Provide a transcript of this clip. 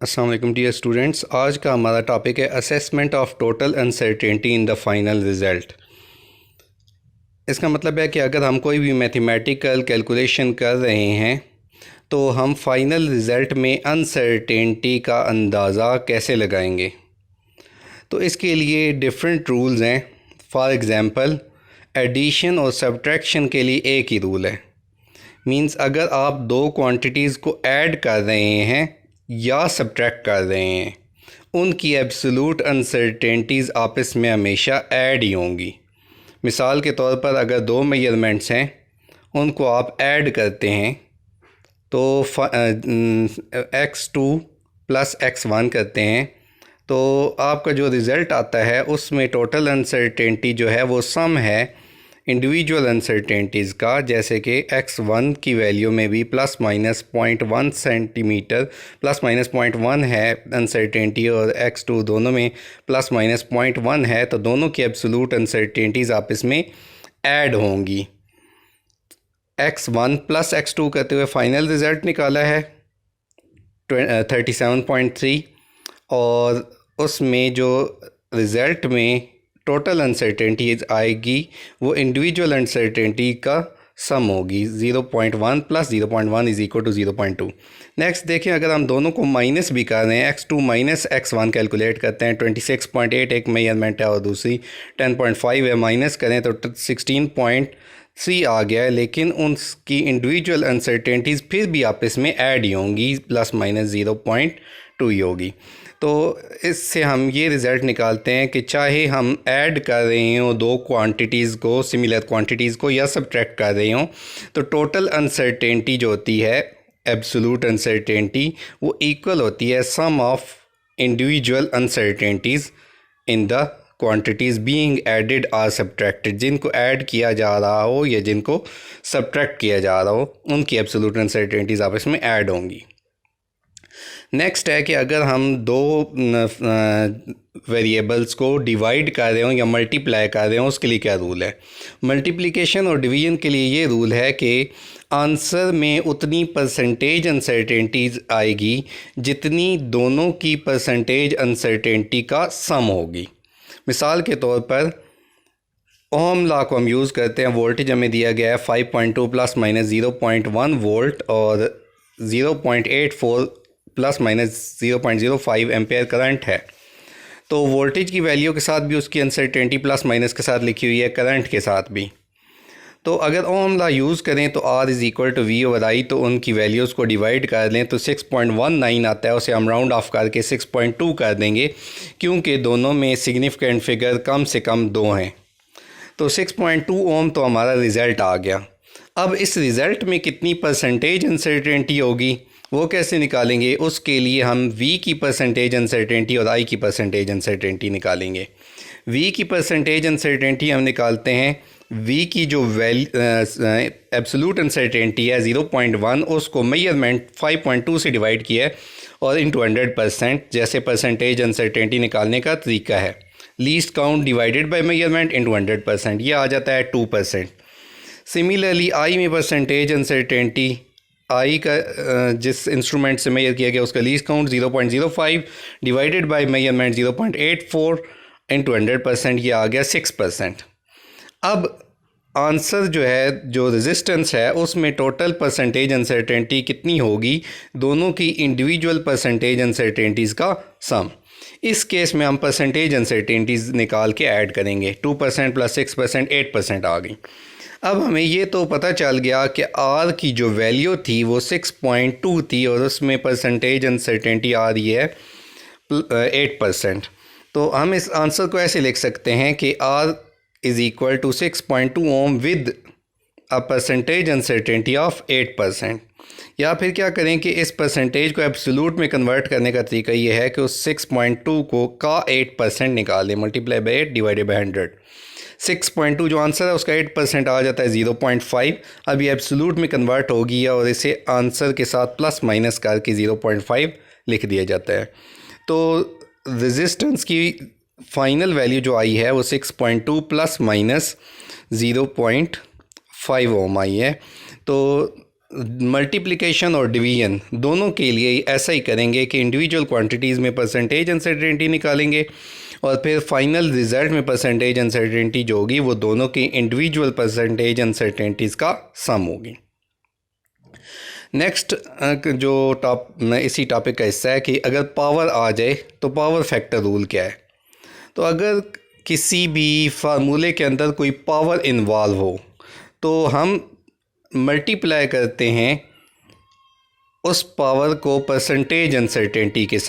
अस्सलाम वालेकुम dear students. आज का हमारा टॉपिक है assessment of total uncertainty in the final result. इसका मतलब है कि अगर हम कोई भी मैथमेटिकल कैलकुलेशन कर रहे हैं तो हम फाइनल रिज़ल्ट में अनसर्टेनिटी का अंदाज़ा कैसे लगाएंगे। तो इसके लिए डिफरेंट रूल्स हैं। फॉर एग्ज़ाम्पल एडिशन और सब्ट्रैक्शन के लिए एक ही रूल है। मींस अगर आप दो क्वांटिटीज़ को ऐड कर रहे हैं या सब्ट्रैक्ट कर रहे हैं, उनकी एब्सोल्यूट अनसर्टेनिटीज़ आपस में हमेशा ऐड ही होंगी। मिसाल के तौर पर अगर दो मेजरमेंट्स हैं, उनको आप ऐड करते हैं तो x2 प्लस x1 करते हैं तो आपका जो रिज़ल्ट आता है उसमें टोटल अनसर्टेनिटी जो है वो सम है इंडिविजुअल अनसर्टेनिटीज़ का। जैसे कि x1 की वैल्यू में भी plus minus 0.1 centimetre plus minus 0.1 है अनसर्टेनिटी, और x2 दोनों में प्लस माइनस 0.1 है, तो दोनों की एब्सोल्यूट अनसर्टेनिटीज़ आपस में ऐड होंगी। x1 प्लस x2 करते हुए फाइनल रिज़ल्ट निकाला है 37.3, और उसमें जो रिज़ल्ट में टोटल अनसर्टेनिटीज़ आएगी वो इंडिविजुअल अनसर्टेनिटी का सम होगी। 0.1 plus 0.1 is equal to 0.2। Next देखें, अगर हम दोनों को माइनस भी कर रहे हैं, x2 माइनस x1 कैलकुलेट करते हैं, 26.8 एक मेजरमेंट है और दूसरी 10.5 है, माइनस करें तो 16.3 आ गया है, लेकिन उनकी इंडिविजुअल अनसर्टेनिटीज़ फिर भी आपस में ऐड ही होंगी, प्लस माइनस 0.2 ही होगी। तो इससे हम ये रिज़ल्ट निकालते हैं कि चाहे हम ऐड कर रहे हों दो क्वांटिटीज़ को, सिमिलर क्वांटिटीज़ को, या सब्ट्रैक्ट कर रहे हों, तो टोटल अनसर्टेनिटी जो होती है, एब्सोल्यूट अनसर्टेनिटी, वो इक्वल होती है sum of individual uncertainties in the quantities being added or subtracted. जिनको ऐड किया जा रहा हो या जिनको सब्ट्रैक्ट किया जा रहा हो, उनकी एब्सोल्यूट अनसर्टेनिटीज़ आपस में ऐड होंगी। नेक्स्ट है कि अगर हम दो वेरिएबल्स को डिवाइड कर रहे हो या मल्टीप्लाई कर रहे हो, उसके लिए क्या रूल है। मल्टीप्लिकेशन और डिवीजन के लिए ये रूल है कि आंसर में उतनी परसेंटेज अनसर्टेनिटीज़ आएगी जितनी दोनों की परसेंटेज अनसर्टेनिटी का सम होगी। मिसाल के तौर पर ओम लॉ को हम यूज़ करते हैं। वोल्टेज हमें दिया गया है 5.2 प्लस माइनस 0.1 वोल्ट और 0.84 प्लस माइनस 0.05 एम्पेयर करंट है। तो वोल्टेज की वैल्यू के साथ भी उसकी अनसर्टेनिटी प्लस माइनस के साथ लिखी हुई है, करंट के साथ भी। तो अगर ओम लॉ यूज़ करें तो R is equal to V over I, तो उनकी वैल्यूज़ को डिवाइड कर लें तो 6.19 आता है, उसे हम राउंड ऑफ करके 6.2 कर देंगे, क्योंकि दोनों में सिग्निफिकेंट फिगर कम से कम 2 हैं। तो 6.2 ओम तो हमारा रिज़ल्ट आ गया। अब इस रिज़ल्ट में कितनी परसेंटेज अनसर्टेनिटी होगी वो कैसे निकालेंगे। उसके लिए हम V की परसेंटेज अनसर्टेनिटी और I की परसेंटेज अनसर्टेनिटी निकालेंगे। V की परसेंटेज अनसर्टेनिटी हम निकालते हैं, V की जो एब्सोल्यूट अनसर्टेनिटी है 0.1, उसको मेजरमेंट 5.2 से डिवाइड किया है और इंटू 100%, जैसे परसेंटेज अनसर्टेनिटी निकालने का तरीका है। Least count divided by measurement into 100%, ये आ जाता है 2%। सिमिलरली I में परसेंटेज अनसर्टेनिटी, आई का जिस इंस्ट्रूमेंट से मेजर किया गया उसका least count 0.05 divided by measurement 0.84 into 100%, ये आ गया 6%। अब आंसर जो है, जो रेजिस्टेंस है, उसमें टोटल परसेंटेज अनसर्टेनिटी कितनी होगी, दोनों की इंडिविजुअल परसेंटेज अनसर्टेनिटीज़ का सम। इस केस में हम परसेंटेज अनसर्टेनिटीज़ निकाल के ऐड करेंगे। 2% प्लस 6% 8% आ गई। अब हमें ये तो पता चल गया कि R की जो वैल्यू थी वो 6.2 थी और उसमें परसेंटेज अनसर्टेनिटी आ रही है 8%। तो हम इस आंसर को ऐसे लिख सकते हैं कि R is equal to 6.2 ohm with a percentage uncertainty of 8%। या फिर क्या करें कि इस परसेंटेज को एब्सोल्यूट में कन्वर्ट करने का तरीका ये है कि उस 6.2 को का 8% निकालें, मल्टीप्लाई बाई 8 डिवाइडेड बाई 100। 6.2 जो आंसर है उसका 8% आ जाता है 0.5। अब ये एब्सोल्यूट में कन्वर्ट हो गया और इसे आंसर के साथ प्लस माइनस करके 0.5 लिख दिया जाता है। तो रेजिस्टेंस की फाइनल वैल्यू जो आई है वो 6.2 प्लस माइनस 0.5 ओम आई है। तो मल्टीप्लिकेशन और डिवीजन दोनों के लिए ऐसा ही करेंगे कि इंडिविजुअल क्वांटिटीज़ में परसेंटेज अनसर्टेनिटी निकालेंगे और फिर फाइनल रिज़ल्ट में परसेंटेज अनसर्टेनिटी जो होगी वो दोनों की इंडिविजुअल परसेंटेज अनसर्टेनिटीज़ का सम होगी। नेक्स्ट जो इसी टॉपिक का हिस्सा है कि अगर पावर आ जाए तो पावर फैक्टर रूल क्या है। तो अगर किसी भी फार्मूले के अंदर कोई पावर इन्वॉल्व हो तो हम मल्टीप्लाई करते हैं उस पावर को परसेंटेज अनसर्टेनिटी के साथ।